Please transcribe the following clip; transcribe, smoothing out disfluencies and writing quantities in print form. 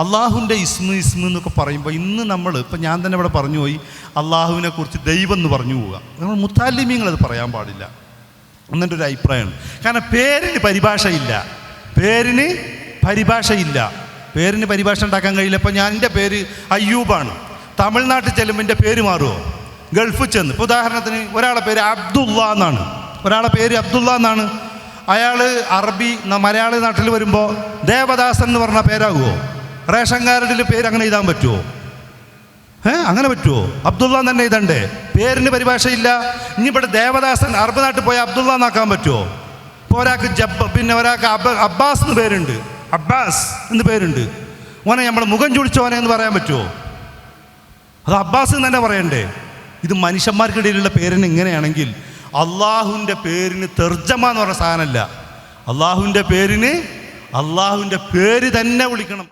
അള്ളാഹുവിൻ്റെ ഇസ്മ എന്നൊക്കെ പറയുമ്പോൾ ഇന്ന് നമ്മൾ ഇപ്പം ഞാൻ തന്നെ ഇവിടെ പറഞ്ഞു പോയി അള്ളാഹുവിനെ കുറിച്ച് ദൈവം എന്ന് പറഞ്ഞു പോവുക. നമ്മൾ മുത്താലിമീങ്ങളത് പറയാൻ പാടില്ല എന്നിൻ്റെ ഒരു അഭിപ്രായമാണ്. കാരണം പേരിന് പരിഭാഷയില്ല, പേരിന് പരിഭാഷ ഉണ്ടാക്കാൻ കഴിയില്ല. ഇപ്പം ഞാൻ എൻ്റെ പേര് അയ്യൂബാണ്, തമിഴ്നാട്ടിൽ ചെല്ലുമ്പോൾ എൻ്റെ പേര് മാറുമോ? ഗൾഫിൽ ചെന്ന് ഇപ്പോൾ ഉദാഹരണത്തിന് ഒരാളുടെ പേര് അബ്ദുള്ള എന്നാണ്, അയാൾ അറബി മലയാളി നാട്ടിൽ വരുമ്പോൾ ദേവദാസൻ എന്ന് പറഞ്ഞ പേരാകുമോ? റേഷൻ കാർഡിൽ പേര് അങ്ങനെ എഴുതാൻ പറ്റുമോ? അങ്ങനെ പറ്റുമോ? അബ്ദുള്ള തന്നെ എഴുതണ്ടേ? പേരിന് പരിഭാഷയില്ല. ഇനി ഇവിടെ ദേവദാസൻ അറബ് നാട്ടിൽ പോയാൽ അബ്ദുള്ള എന്നാക്കാൻ പറ്റുമോ? ഇപ്പോൾ ഒരാൾക്ക് അബ്ബാസ് എന്ന് പേരുണ്ട്, ഓനെ നമ്മൾ മുഖം ചുളിച്ചോനെ എന്ന് പറയാൻ പറ്റുമോ? അത് അബ്ബാസ് എന്ന് തന്നെ പറയണ്ടേ? ഇത് മനുഷ്യന്മാർക്കിടയിലുള്ള പേരിന് ഇങ്ങനെയാണെങ്കിൽ അള്ളാഹുവിൻ്റെ പേരിന് തർജ്ജമ എന്ന് പറഞ്ഞ സാധനമല്ല. അള്ളാഹുവിൻ്റെ പേര് തന്നെ വിളിക്കണം.